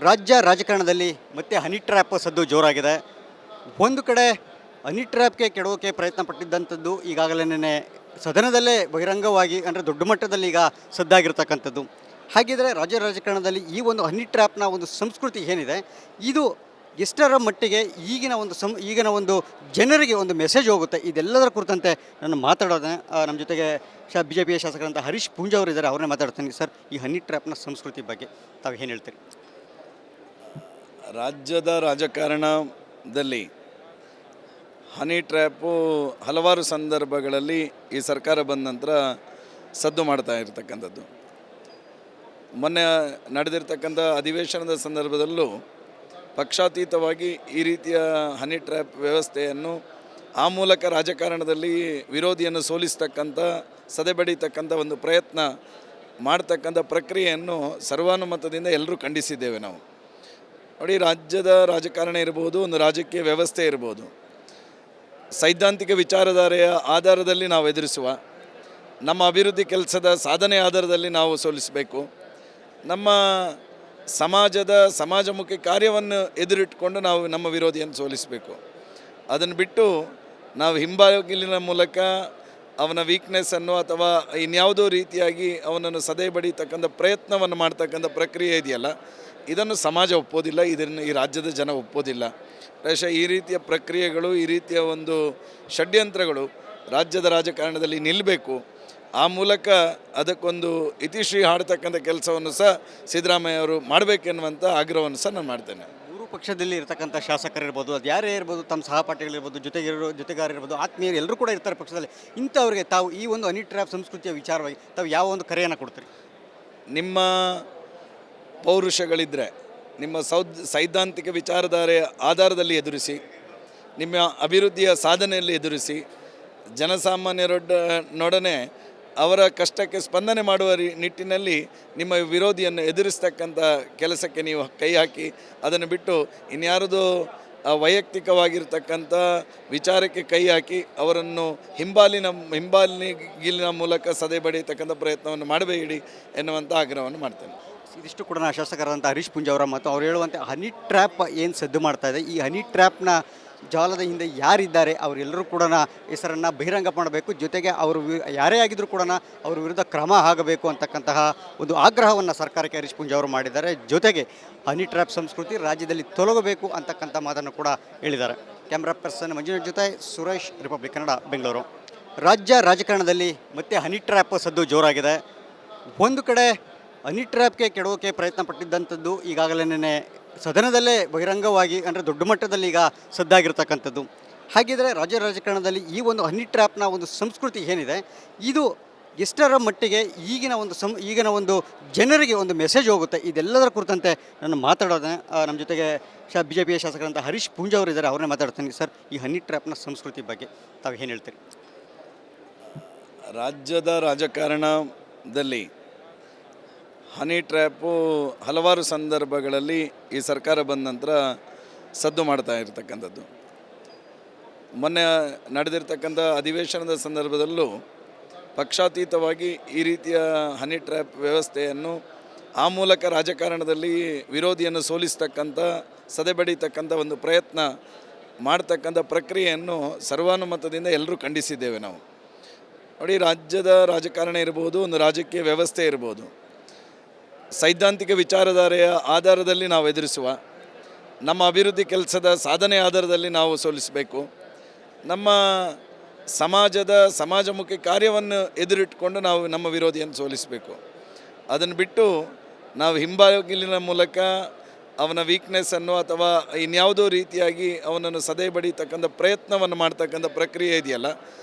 ರಾಜ್ಯ ರಾಜಕಾರಣದಲ್ಲಿ ಮತ್ತೆ ಹನಿ ಟ್ರ್ಯಾಪ್ ಸದ್ದು ಜೋರಾಗಿದೆ. ಒಂದು ಕಡೆ ಹನಿ ಟ್ರ್ಯಾಪ್ಗೆ ಕೆಡೋಕೆ ಪ್ರಯತ್ನ ಪಟ್ಟಿದ್ದಂಥದ್ದು ಈಗಾಗಲೇ ಸದನದಲ್ಲೇ ಬಹಿರಂಗವಾಗಿ ಅಂದರೆ ದೊಡ್ಡ ಮಟ್ಟದಲ್ಲಿ ಈಗ ಸದ್ದಾಗಿರ್ತಕ್ಕಂಥದ್ದು. ಹಾಗಿದ್ರೆ ರಾಜ್ಯ ರಾಜಕಾರಣದಲ್ಲಿ ಈ ಒಂದು ಹನಿ ಟ್ರ್ಯಾಪ್ನ ಒಂದು ಸಂಸ್ಕೃತಿ ಏನಿದೆ, ಇದು ಎಷ್ಟರ ಮಟ್ಟಿಗೆ ಈಗಿನ ಒಂದು ಜನರಿಗೆ ಒಂದು ಮೆಸೇಜ್ ಹೋಗುತ್ತೆ, ಇದೆಲ್ಲದರ ಕುರಿತಂತೆ ನಾನು ಮಾತಾಡೋದೆ. ನಮ್ಮ ಜೊತೆಗೆ BJPಯ ಶಾಸಕರಂತ ಹರೀಶ್ ಪೂಂಜಾ ಅವರು ಇದ್ದಾರೆ, ಅವ್ರನ್ನೇ ಮಾತಾಡ್ತೀನಿ. ಸರ್, ಈ ಹನಿ ಟ್ರ್ಯಾಪ್ನ ಸಂಸ್ಕೃತಿ ಬಗ್ಗೆ ತಾವು ಏನು ಹೇಳ್ತೀರಿ? ರಾಜ್ಯದ ರಾಜಕಾರಣದಲ್ಲಿ ಹನಿ ಟ್ರ್ಯಾಪು ಹಲವಾರು ಸಂದರ್ಭಗಳಲ್ಲಿ ಈ ಸರ್ಕಾರ ಬಂದ ನಂತರ ಸದ್ದು ಮಾಡ್ತಾ ಇರತಕ್ಕಂಥದ್ದು. ಮೊನ್ನೆ ನಡೆದಿರ್ತಕ್ಕಂಥ ಅಧಿವೇಶನದ ಸಂದರ್ಭದಲ್ಲೂ ಪಕ್ಷಾತೀತವಾಗಿ ಈ ರೀತಿಯ ಹನಿ ಟ್ರ್ಯಾಪ್ ವ್ಯವಸ್ಥೆಯನ್ನು ಆ ಮೂಲಕ ರಾಜಕಾರಣದಲ್ಲಿ ವಿರೋಧಿಯನ್ನು ಸೋಲಿಸ್ತಕ್ಕಂಥ ಸದೆಬಡಿತಕ್ಕಂಥ ಒಂದು ಪ್ರಯತ್ನ ಮಾಡ್ತಕ್ಕಂಥ ಪ್ರಕ್ರಿಯೆಯನ್ನು ಸರ್ವಾನುಮತದಿಂದ ಎಲ್ಲರೂ ಖಂಡಿಸಿದ್ದೇವೆ ನಾವು. ನೋಡಿ, ರಾಜ್ಯದ ರಾಜಕಾರಣ ಇರ್ಬೋದು, ಒಂದು ರಾಜಕೀಯ ವ್ಯವಸ್ಥೆ ಇರ್ಬೋದು, ಸೈದ್ಧಾಂತಿಕ ವಿಚಾರಧಾರೆಯ ಆಧಾರದಲ್ಲಿ ನಾವು ಎದುರಿಸುವ, ನಮ್ಮ ಅಭಿವೃದ್ಧಿ ಕೆಲಸದ ಸಾಧನೆ ಆಧಾರದಲ್ಲಿ ನಾವು ಸೋಲಿಸಬೇಕು. ನಮ್ಮ ಸಮಾಜಮುಖಿ ಕಾರ್ಯವನ್ನು ಎದುರಿಟ್ಕೊಂಡು ನಾವು ನಮ್ಮ ವಿರೋಧಿಯನ್ನು ಸೋಲಿಸಬೇಕು. ಅದನ್ನು ಬಿಟ್ಟು ನಾವು ಹಿಂಬಾಗಿಲಿನ ಮೂಲಕ ಅವನ ವೀಕ್ನೆಸ್ಸನ್ನು ಅಥವಾ ಇನ್ಯಾವುದೋ ರೀತಿಯಾಗಿ ಅವನನ್ನು ಸದೆ ಬಡಿತಕ್ಕಂಥ ಪ್ರಯತ್ನವನ್ನು ಮಾಡ್ತಕ್ಕಂಥ ಪ್ರಕ್ರಿಯೆ ಇದೆಯಲ್ಲ, ಇದನ್ನು ಸಮಾಜ ಒಪ್ಪೋದಿಲ್ಲ, ಇದನ್ನು ಈ ರಾಜ್ಯದ ಜನ ಒಪ್ಪೋದಿಲ್ಲ. ಪ್ರಾಯಶಃ ಈ ರೀತಿಯ ಪ್ರಕ್ರಿಯೆಗಳು, ಈ ರೀತಿಯ ಒಂದು ಷಡ್ಯಂತ್ರಗಳು ರಾಜ್ಯದ ರಾಜಕಾರಣದಲ್ಲಿ ನಿಲ್ಲಬೇಕು. ಆ ಮೂಲಕ ಅದಕ್ಕೊಂದು ಇತಿಶ್ರೀ ಹಾಡ್ತಕ್ಕಂಥ ಕೆಲಸವನ್ನು ಸಹ ಸಿದ್ದರಾಮಯ್ಯ ಅವರು ಮಾಡಬೇಕೆನ್ನುವಂಥ ಆಗ್ರಹವನ್ನು ಸಹ ನಾನು ಮಾಡ್ತೇನೆ. ಮೂರು ಪಕ್ಷದಲ್ಲಿ ಇರತಕ್ಕಂಥ ಶಾಸಕರಿರ್ಬೋದು, ಅದು ಯಾರೇ ಇರ್ಬೋದು, ತಮ್ಮ ಸಹಪಾಠಿಗಳಿರ್ಬೋದು, ಜೊತೆಗಾರರಿರ್ಬೋದು, ಆತ್ಮೀಯರು ಎಲ್ಲರೂ ಕೂಡ ಇರ್ತಾರೆ ಪಕ್ಷದಲ್ಲಿ. ಇಂಥವ್ರಿಗೆ ತಾವು ಈ ಒಂದು ಹನಿ ಟ್ರ್ಯಾಪ್ ಸಂಸ್ಕೃತಿಯ ವಿಚಾರವಾಗಿ ತಾವು ಯಾವ ಒಂದು ಕರೆಯನ್ನು ಕೊಡ್ತೀರಿ? ನಿಮ್ಮ ಪೌರುಷಗಳಿದ್ದರೆ ನಿಮ್ಮ ಸೈದ್ಧಾಂತಿಕ ವಿಚಾರಧಾರೆಯ ಆಧಾರದಲ್ಲಿ ಎದುರಿಸಿ, ನಿಮ್ಮ ಅಭಿವೃದ್ಧಿಯ ಸಾಧನೆಯಲ್ಲಿ ಎದುರಿಸಿ, ಜನಸಾಮಾನ್ಯರೊಡನೆ ಅವರ ಕಷ್ಟಕ್ಕೆ ಸ್ಪಂದನೆ ಮಾಡುವ ನಿಟ್ಟಿನಲ್ಲಿ ನಿಮ್ಮ ವಿರೋಧಿಯನ್ನು ಎದುರಿಸ್ತಕ್ಕಂಥ ಕೆಲಸಕ್ಕೆ ನೀವು ಕೈ ಹಾಕಿ, ಅದನ್ನು ಬಿಟ್ಟು ಇನ್ಯಾರದು ವೈಯಕ್ತಿಕವಾಗಿರ್ತಕ್ಕಂಥ ವಿಚಾರಕ್ಕೆ ಕೈ ಹಾಕಿ ಅವರನ್ನು ಹಿಂಬಾಲಿನ ಮೂಲಕ ಸದೆ ಬಡಿಯತಕ್ಕಂಥ ಪ್ರಯತ್ನವನ್ನು ಮಾಡಬೇಡಿ ಎನ್ನುವಂಥ ಆಗ್ರಹವನ್ನು ಮಾಡ್ತೇನೆ. ಇದಿಷ್ಟು ಕೂಡ ನಾನು ಶಾಸಕರಾದಂಥ ಹರೀಶ್ ಪೂಂಜಾ ಅವರ ಮತ್ತು ಅವ್ರು ಹೇಳುವಂತೆ ಹನಿ ಟ್ರ್ಯಾಪ್ ಏನು ಸದ್ದು ಮಾಡ್ತಾ ಇದೆ, ಈ ಹನಿ ಟ್ರ್ಯಾಪ್ನ ಜಾಲದ ಹಿಂದೆ ಯಾರಿದ್ದಾರೆ ಅವರೆಲ್ಲರೂ ಕೂಡ ಹೆಸರನ್ನು ಬಹಿರಂಗ ಮಾಡಬೇಕು. ಜೊತೆಗೆ ಅವರು ಯಾರೇ ಆಗಿದ್ದರೂ ಕೂಡ ಅವ್ರ ವಿರುದ್ಧ ಕ್ರಮ ಆಗಬೇಕು ಅಂತಕ್ಕಂತಹ ಒಂದು ಆಗ್ರಹವನ್ನು ಸರ್ಕಾರಕ್ಕೆ ಹರೀಶ್ ಪೂಂಜಾ ಅವರು ಮಾಡಿದ್ದಾರೆ. ಜೊತೆಗೆ ಹನಿ ಟ್ರ್ಯಾಪ್ ಸಂಸ್ಕೃತಿ ರಾಜ್ಯದಲ್ಲಿ ತೊಲಗಬೇಕು ಅಂತಕ್ಕಂಥ ಮಾತನ್ನು ಕೂಡ ಹೇಳಿದ್ದಾರೆ. ಕ್ಯಾಮ್ರಾ ಪರ್ಸನ್ ಮಂಜುನಾಥ್ ಜೊತೆ ಸುರೇಶ್, ರಿಪಬ್ಲಿಕ್ ಕನ್ನಡ, ಬೆಂಗಳೂರು. ರಾಜ್ಯ ರಾಜಕಾರಣದಲ್ಲಿ ಮತ್ತೆ ಹನಿ ಟ್ರ್ಯಾಪ್ ಸದ್ದು ಜೋರಾಗಿದೆ. ಒಂದು ಕಡೆ ಹನಿ ಟ್ರ್ಯಾಪ್ಗೆ ಕೆಡೋಕೆ ಪ್ರಯತ್ನ ಪಟ್ಟಿದ್ದಂಥದ್ದು ಈಗಾಗಲೇ ಸದನದಲ್ಲೇ ಬಹಿರಂಗವಾಗಿ ಅಂದರೆ ದೊಡ್ಡ ಮಟ್ಟದಲ್ಲಿ ಈಗ ಸದ್ದಾಗಿರ್ತಕ್ಕಂಥದ್ದು. ಹಾಗಿದ್ರೆ ರಾಜ್ಯ ರಾಜಕಾರಣದಲ್ಲಿ ಈ ಒಂದು ಹನಿ ಟ್ರ್ಯಾಪ್ನ ಒಂದು ಸಂಸ್ಕೃತಿ ಏನಿದೆ, ಇದು ಎಷ್ಟರ ಮಟ್ಟಿಗೆ ಈಗಿನ ಒಂದು ಜನರಿಗೆ ಒಂದು ಮೆಸೇಜ್ ಹೋಗುತ್ತೆ, ಇದೆಲ್ಲದರ ಕುರಿತಂತೆ ನಾನು ಮಾತಾಡೋದೆ. ನಮ್ಮ ಜೊತೆಗೆ BJPಯ ಶಾಸಕರಂತ ಹರೀಶ್ ಪೂಂಜಾ ಅವರು ಇದ್ದಾರೆ, ಅವ್ರನ್ನೇ ಮಾತಾಡ್ತೀನಿ. ಸರ್, ಈ ಹನಿ ಟ್ರ್ಯಾಪ್ನ ಸಂಸ್ಕೃತಿ ಬಗ್ಗೆ ತಾವು ಏನು ಹೇಳ್ತೀರಿ? ರಾಜ್ಯದ ರಾಜಕಾರಣದಲ್ಲಿ ಹನಿ ಟ್ರ್ಯಾಪು ಹಲವಾರು ಸಂದರ್ಭಗಳಲ್ಲಿ ಈ ಸರ್ಕಾರ ಬಂದ ನಂತರ ಸದ್ದು ಮಾಡ್ತಾ ಇರತಕ್ಕಂಥದ್ದು. ಮೊನ್ನೆ ನಡೆದಿರ್ತಕ್ಕಂಥ ಅಧಿವೇಶನದ ಸಂದರ್ಭದಲ್ಲೂ ಪಕ್ಷಾತೀತವಾಗಿ ಈ ರೀತಿಯ ಹನಿ ಟ್ರ್ಯಾಪ್ ವ್ಯವಸ್ಥೆಯನ್ನು ಆ ಮೂಲಕ ರಾಜಕಾರಣದಲ್ಲಿ ವಿರೋಧಿಯನ್ನು ಸೋಲಿಸ್ತಕ್ಕಂಥ ಸದೆಬಡಿತಕ್ಕಂಥ ಒಂದು ಪ್ರಯತ್ನ ಮಾಡ್ತಕ್ಕಂಥ ಪ್ರಕ್ರಿಯೆಯನ್ನು ಸರ್ವಾನುಮತದಿಂದ ಎಲ್ಲರೂ ಖಂಡಿಸಿದ್ದೇವೆ ನಾವು. ನೋಡಿ, ರಾಜ್ಯದ ರಾಜಕಾರಣ ಇರ್ಬೋದು, ಒಂದು ರಾಜಕೀಯ ವ್ಯವಸ್ಥೆ ಇರ್ಬೋದು, ಸೈದ್ಧಾಂತಿಕ ವಿಚಾರಧಾರೆಯ ಆಧಾರದಲ್ಲಿ ನಾವು ಎದುರಿಸುವ, ನಮ್ಮ ಅಭಿವೃದ್ಧಿ ಕೆಲಸದ ಸಾಧನೆ ಆಧಾರದಲ್ಲಿ ನಾವು ಸೋಲಿಸಬೇಕು. ನಮ್ಮ ಸಮಾಜಮುಖಿ ಕಾರ್ಯವನ್ನು ಎದುರಿಟ್ಕೊಂಡು ನಾವು ನಮ್ಮ ವಿರೋಧಿಯನ್ನು ಸೋಲಿಸಬೇಕು. ಅದನ್ನು ಬಿಟ್ಟು ನಾವು ಹಿಂಬಾಗಿಲಿನ ಮೂಲಕ ಅವನ ವೀಕ್ನೆಸ್ಸನ್ನು ಅಥವಾ ಇನ್ಯಾವುದೋ ರೀತಿಯಾಗಿ ಅವನನ್ನು ಸದೆ ಬಡಿತಕ್ಕಂಥ ಪ್ರಯತ್ನವನ್ನು ಮಾಡ್ತಕ್ಕಂಥ ಪ್ರಕ್ರಿಯೆ ಇದೆಯಲ್ಲ,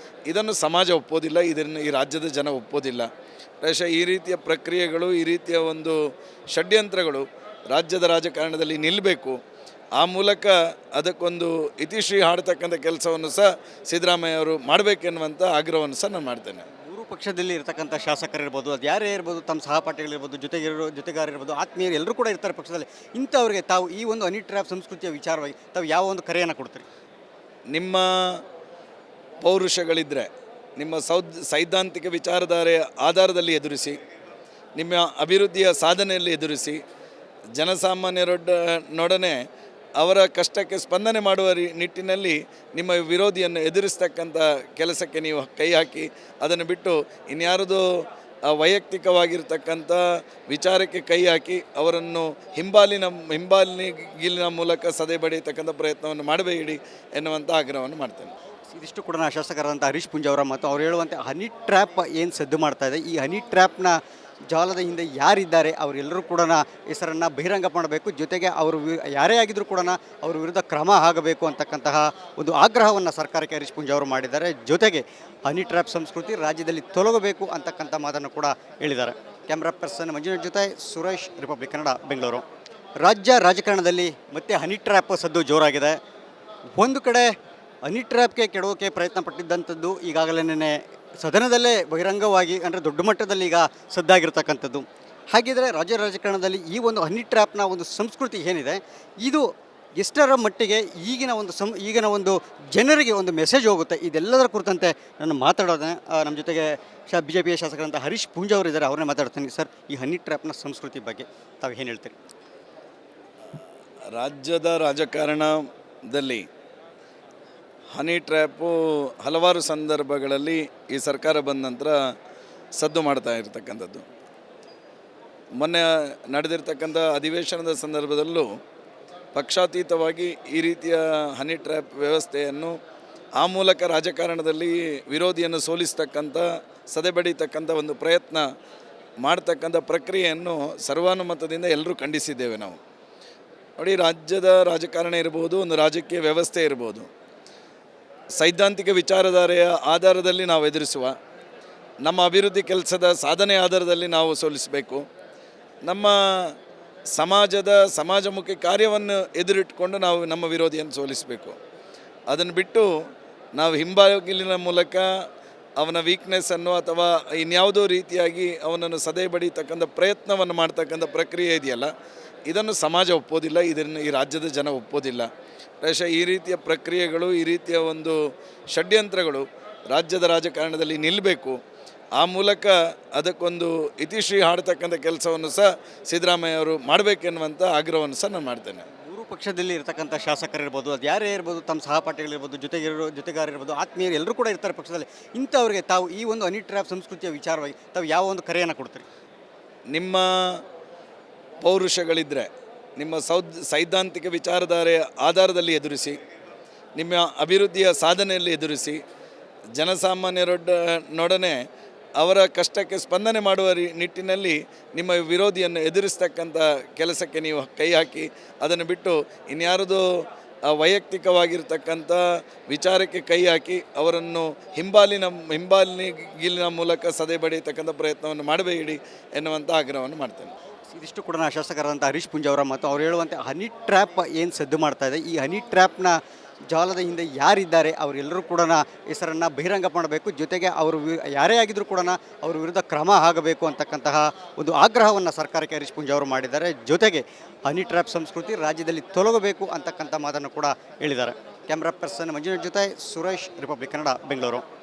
ಇದನ್ನು ಸಮಾಜ ಒಪ್ಪೋದಿಲ್ಲ, ಇದನ್ನು ಈ ರಾಜ್ಯದ ಜನ ಒಪ್ಪೋದಿಲ್ಲ. ಪ್ರಾಯಶಃ ಈ ರೀತಿಯ ಪ್ರಕ್ರಿಯೆಗಳು, ಈ ರೀತಿಯ ಒಂದು ಷಡ್ಯಂತ್ರಗಳು ರಾಜ್ಯದ ರಾಜಕಾರಣದಲ್ಲಿ ನಿಲ್ಲಬೇಕು. ಆ ಮೂಲಕ ಅದಕ್ಕೊಂದು ಇತಿಶ್ರೀ ಹಾಡ್ತಕ್ಕಂಥ ಕೆಲಸವನ್ನು ಸಹ ಸಿದ್ದರಾಮಯ್ಯ ಅವರು ಮಾಡಬೇಕೆನ್ನುವಂಥ ಆಗ್ರಹವನ್ನು ಸಹ ನಾನು ಮಾಡ್ತೇನೆ. ಮೂರು ಪಕ್ಷದಲ್ಲಿ ಇರತಕ್ಕಂಥ ಶಾಸಕರಿರ್ಬೋದು, ಅದು ಯಾರೇ ಇರ್ಬೋದು, ತಮ್ಮ ಸಹಪಾಠಿಗಳಿರ್ಬೋದು, ಜೊತೆಗಾರರಿರ್ಬೋದು, ಆತ್ಮೀಯರು ಎಲ್ಲರೂ ಕೂಡ ಇರ್ತಾರೆ ಪಕ್ಷದಲ್ಲಿ. ಇಂಥವ್ರಿಗೆ ತಾವು ಈ ಒಂದು ಹನಿ ಟ್ರ್ಯಾಪ್ ಸಂಸ್ಕೃತಿಯ ವಿಚಾರವಾಗಿ ತಾವು ಯಾವ ಒಂದು ಕರೆಯನ್ನು ಕೊಡ್ತೀರಿ? ನಿಮ್ಮ ಪೌರುಷಗಳಿದ್ದರೆ ನಿಮ್ಮ ಸೈದ್ಧಾಂತಿಕ ವಿಚಾರಧಾರೆಯ ಆಧಾರದಲ್ಲಿ ಎದುರಿಸಿ, ನಿಮ್ಮ ಅಭಿವೃದ್ಧಿಯ ಸಾಧನೆಯಲ್ಲಿ ಎದುರಿಸಿ, ಜನಸಾಮಾನ್ಯರೊಡನೆ ಅವರ ಕಷ್ಟಕ್ಕೆ ಸ್ಪಂದನೆ ಮಾಡುವ ನಿಟ್ಟಿನಲ್ಲಿ ನಿಮ್ಮ ವಿರೋಧಿಯನ್ನು ಎದುರಿಸ್ತಕ್ಕಂಥ ಕೆಲಸಕ್ಕೆ ನೀವು ಕೈ ಹಾಕಿ ಅದನ್ನು ಬಿಟ್ಟು ಇನ್ಯಾರದು ವೈಯಕ್ತಿಕವಾಗಿರ್ತಕ್ಕಂಥ ವಿಚಾರಕ್ಕೆ ಕೈ ಹಾಕಿ ಅವರನ್ನು ಹಿಂಬಾಲಿನ ಮೂಲಕ ಸದೆ ಬಡಿಯತಕ್ಕಂಥ ಪ್ರಯತ್ನವನ್ನು ಮಾಡಬೇಡಿ ಎನ್ನುವಂಥ ಆಗ್ರಹವನ್ನು ಮಾಡ್ತೇನೆ. ಇದಿಷ್ಟು ಕೂಡ ಶಾಸಕರಾದಂಥ ಹರೀಶ್ ಪೂಂಜಾ ಅವರ ಮತ್ತು ಅವ್ರು ಹೇಳುವಂತೆ ಹನಿ ಟ್ರ್ಯಾಪ್ ಏನು ಸದ್ದು ಮಾಡ್ತಾ ಇದೆ, ಈ ಹನಿ ಟ್ರ್ಯಾಪ್ನ ಜಾಲದ ಹಿಂದೆ ಯಾರಿದ್ದಾರೆ ಅವರೆಲ್ಲರೂ ಕೂಡ ಹೆಸರನ್ನು ಬಹಿರಂಗ ಮಾಡಬೇಕು, ಜೊತೆಗೆ ಅವರು ಯಾರೇ ಆಗಿದ್ದರೂ ಕೂಡ ಅವ್ರ ವಿರುದ್ಧ ಕ್ರಮ ಆಗಬೇಕು ಅಂತಕ್ಕಂತಹ ಒಂದು ಆಗ್ರಹವನ್ನು ಸರ್ಕಾರಕ್ಕೆ ಹರೀಶ್ ಪೂಂಜಾ ಅವರು ಮಾಡಿದ್ದಾರೆ. ಜೊತೆಗೆ ಹನಿ ಟ್ರ್ಯಾಪ್ ಸಂಸ್ಕೃತಿ ರಾಜ್ಯದಲ್ಲಿ ತೊಲಗಬೇಕು ಅಂತಕ್ಕಂಥ ಮಾತನ್ನು ಕೂಡ ಹೇಳಿದ್ದಾರೆ. ಕ್ಯಾಮ್ರಾ ಪರ್ಸನ್ ಮಂಜುನಾಥ್ ಜೊತೆ ಸುರೇಶ್, ರಿಪಬ್ಲಿಕ್ ಕನ್ನಡ, ಬೆಂಗಳೂರು. ರಾಜ್ಯ ರಾಜಕಾರಣದಲ್ಲಿ ಮತ್ತೆ ಹನಿ ಟ್ರ್ಯಾಪ್ ಸದ್ದು ಜೋರಾಗಿದೆ. ಒಂದು ಕಡೆ ಹನಿ ಟ್ರ್ಯಾಪ್ಗೆ ಕೆಡೋಕೆ ಪ್ರಯತ್ನ ಪಟ್ಟಿದ್ದಂಥದ್ದು ಈಗಾಗಲೇ ಸದನದಲ್ಲೇ ಬಹಿರಂಗವಾಗಿ ಅಂದರೆ ದೊಡ್ಡ ಮಟ್ಟದಲ್ಲಿ ಈಗ ಸದ್ದಾಗಿರ್ತಕ್ಕಂಥದ್ದು. ಹಾಗಿದ್ರೆ ರಾಜ್ಯ ರಾಜಕಾರಣದಲ್ಲಿ ಈ ಒಂದು ಹನಿ ಟ್ರ್ಯಾಪ್ನ ಒಂದು ಸಂಸ್ಕೃತಿ ಏನಿದೆ, ಇದು ಎಷ್ಟರ ಮಟ್ಟಿಗೆ ಈಗಿನ ಒಂದು ಜನರಿಗೆ ಒಂದು ಮೆಸೇಜ್ ಹೋಗುತ್ತೆ, ಇದೆಲ್ಲದರ ಕುರಿತಂತೆ ನಾನು ಮಾತಾಡೋದೇ. ನಮ್ಮ ಜೊತೆಗೆ BJPಯ ಶಾಸಕರಂತ ಹರೀಶ್ ಪೂಂಜಾ ಅವರು ಇದ್ದಾರೆ, ಅವ್ರನ್ನೇ ಮಾತಾಡ್ತೀನಿ. ಸರ್, ಈ ಹನಿ ಟ್ರ್ಯಾಪ್ನ ಸಂಸ್ಕೃತಿ ಬಗ್ಗೆ ತಾವು ಏನು ಹೇಳ್ತೀರಿ? ರಾಜ್ಯದ ರಾಜಕಾರಣದಲ್ಲಿ ಹನಿ ಟ್ರ್ಯಾಪು ಹಲವಾರು ಸಂದರ್ಭಗಳಲ್ಲಿ ಈ ಸರ್ಕಾರ ಬಂದ ನಂತರ ಸದ್ದು ಮಾಡ್ತಾ ಇರತಕ್ಕಂಥದ್ದು. ಮೊನ್ನೆ ನಡೆದಿರ್ತಕ್ಕಂಥ ಅಧಿವೇಶನದ ಸಂದರ್ಭದಲ್ಲೂ ಪಕ್ಷಾತೀತವಾಗಿ ಈ ರೀತಿಯ ಹನಿ ಟ್ರ್ಯಾಪ್ ವ್ಯವಸ್ಥೆಯನ್ನು ಆ ಮೂಲಕ ರಾಜಕಾರಣದಲ್ಲಿ ವಿರೋಧಿಯನ್ನು ಸೋಲಿಸ್ತಕ್ಕಂಥ ಸದೆಬಡಿತಕ್ಕಂಥ ಒಂದು ಪ್ರಯತ್ನ ಮಾಡ್ತಕ್ಕಂಥ ಪ್ರಕ್ರಿಯೆಯನ್ನು ಸರ್ವಾನುಮತದಿಂದ ಎಲ್ಲರೂ ಖಂಡಿಸಿದ್ದೇವೆ ನಾವು. ನೋಡಿ, ರಾಜ್ಯದ ರಾಜಕಾರಣ ಇರ್ಬೋದು, ಒಂದು ರಾಜಕೀಯ ವ್ಯವಸ್ಥೆ ಇರ್ಬೋದು, ಸೈದ್ಧಾಂತಿಕ ವಿಚಾರಧಾರೆಯ ಆಧಾರದಲ್ಲಿ ನಾವು ಎದುರಿಸುವ, ನಮ್ಮ ಅಭಿವೃದ್ಧಿ ಕೆಲಸದ ಸಾಧನೆ ಆಧಾರದಲ್ಲಿ ನಾವು ಸೋಲಿಸಬೇಕು. ನಮ್ಮ ಸಮಾಜಮುಖಿ ಕಾರ್ಯವನ್ನು ಎದುರಿಟ್ಕೊಂಡು ನಾವು ನಮ್ಮ ವಿರೋಧಿಯನ್ನು ಸೋಲಿಸಬೇಕು. ಅದನ್ನು ಬಿಟ್ಟು ನಾವು ಹಿಂಬಾಗಿಲಿನ ಮೂಲಕ ಅವನ ವೀಕ್ನೆಸ್ಸನ್ನು ಅಥವಾ ಇನ್ಯಾವುದೋ ರೀತಿಯಾಗಿ ಅವನನ್ನು ಸದೆ ಬಡಿತಕ್ಕಂಥ ಪ್ರಯತ್ನವನ್ನು ಮಾಡ್ತಕ್ಕಂಥ ಪ್ರಕ್ರಿಯೆ ಇದೆಯಲ್ಲ, ಇದನ್ನು ಸಮಾಜ ಒಪ್ಪೋದಿಲ್ಲ, ಇದನ್ನು ಈ ರಾಜ್ಯದ ಜನ ಒಪ್ಪೋದಿಲ್ಲ. ಪ್ರಾಯಶಃ ಈ ರೀತಿಯ ಪ್ರಕ್ರಿಯೆಗಳು, ಈ ರೀತಿಯ ಒಂದು ಷಡ್ಯಂತ್ರಗಳು ರಾಜ್ಯದ ರಾಜಕಾರಣದಲ್ಲಿ ನಿಲ್ಲಬೇಕು. ಆ ಮೂಲಕ ಅದಕ್ಕೊಂದು ಇತಿಶ್ರೀ ಹಾಡ್ತಕ್ಕಂಥ ಕೆಲಸವನ್ನು ಸಹ ಸಿದ್ದರಾಮಯ್ಯ ಅವರು ಮಾಡಬೇಕೆನ್ನುವಂಥ ಆಗ್ರಹವನ್ನು ಸಹ ನಾನು ಮಾಡ್ತೇನೆ. ಮೂರು ಪಕ್ಷದಲ್ಲಿ ಇರತಕ್ಕಂಥ ಶಾಸಕರಿರ್ಬೋದು, ಅದು ಯಾರೇ ಇರ್ಬೋದು, ತಮ್ಮ ಸಹಪಾಠಿಗಳಿರ್ಬೋದು, ಜೊತೆಗಾರರಿರ್ಬೋದು, ಆತ್ಮೀಯರು ಎಲ್ಲರೂ ಕೂಡ ಇರ್ತಾರೆ ಪಕ್ಷದಲ್ಲಿ. ಇಂಥವ್ರಿಗೆ ತಾವು ಈ ಒಂದು ಹನಿ ಟ್ರ್ಯಾಪ್ ಸಂಸ್ಕೃತಿಯ ವಿಚಾರವಾಗಿ ತಾವು ಯಾವ ಒಂದು ಕರೆಯನ್ನು ಕೊಡ್ತೀರಿ? ನಿಮ್ಮ ಪೌರುಷಗಳಿದ್ದರೆ ನಿಮ್ಮ ಸೈದ್ಧಾಂತಿಕ ವಿಚಾರಧಾರೆಯ ಆಧಾರದಲ್ಲಿ ಎದುರಿಸಿ, ನಿಮ್ಮ ಅಭಿವೃದ್ಧಿಯ ಸಾಧನೆಯಲ್ಲಿ ಎದುರಿಸಿ, ಜನಸಾಮಾನ್ಯರೊಡನೆ ಅವರ ಕಷ್ಟಕ್ಕೆ ಸ್ಪಂದನೆ ಮಾಡುವ ನಿಟ್ಟಿನಲ್ಲಿ ನಿಮ್ಮ ವಿರೋಧಿಯನ್ನು ಎದುರಿಸ್ತಕ್ಕಂಥ ಕೆಲಸಕ್ಕೆ ನೀವು ಕೈ ಹಾಕಿ ಅದನ್ನು ಬಿಟ್ಟು ಇನ್ಯಾರದು ವೈಯಕ್ತಿಕವಾಗಿರ್ತಕ್ಕಂಥ ವಿಚಾರಕ್ಕೆ ಕೈ ಹಾಕಿ ಅವರನ್ನು ಹಿಂಬಾಲಿನ ಮೂಲಕ ಸದೆ ಬಡಿಯತಕ್ಕಂಥ ಪ್ರಯತ್ನವನ್ನು ಮಾಡಬೇಡಿ ಎನ್ನುವಂಥ ಆಗ್ರಹವನ್ನು ಮಾಡ್ತೇನೆ. ಇದಿಷ್ಟು ಕೂಡ ಶಾಸಕರಾದಂಥ ಹರೀಶ್ ಪೂಂಜಾ ಅವರ ಮತ್ತು ಅವ್ರು ಹೇಳುವಂತೆ ಹನಿ ಟ್ರ್ಯಾಪ್ ಏನು ಸದ್ದು ಮಾಡ್ತಾ ಇದೆ, ಈ ಹನಿ ಟ್ರ್ಯಾಪ್ನ ಜಾಲದ ಹಿಂದೆ ಯಾರಿದ್ದಾರೆ ಅವರೆಲ್ಲರೂ ಕೂಡ ಹೆಸರನ್ನು ಬಹಿರಂಗ ಮಾಡಬೇಕು, ಜೊತೆಗೆ ಅವರು ಯಾರೇ ಆಗಿದ್ದರೂ ಕೂಡ ಅವ್ರ ವಿರುದ್ಧ ಕ್ರಮ ಆಗಬೇಕು ಅಂತಕ್ಕಂತಹ ಒಂದು ಆಗ್ರಹವನ್ನು ಸರ್ಕಾರಕ್ಕೆ ಹರೀಶ್ ಪೂಂಜಾ ಅವರು ಮಾಡಿದ್ದಾರೆ. ಜೊತೆಗೆ ಹನಿ ಟ್ರ್ಯಾಪ್ ಸಂಸ್ಕೃತಿ ರಾಜ್ಯದಲ್ಲಿ ತೊಲಗಬೇಕು ಅಂತಕ್ಕಂಥ ಮಾತನ್ನು ಕೂಡ ಹೇಳಿದ್ದಾರೆ. ಕ್ಯಾಮ್ರಾ ಪರ್ಸನ್ ಮಂಜುನಾಥ್ ಜೊತೆ ಸುರೇಶ್, ರಿಪಬ್ಲಿಕ್ ಕನ್ನಡ, ಬೆಂಗಳೂರು.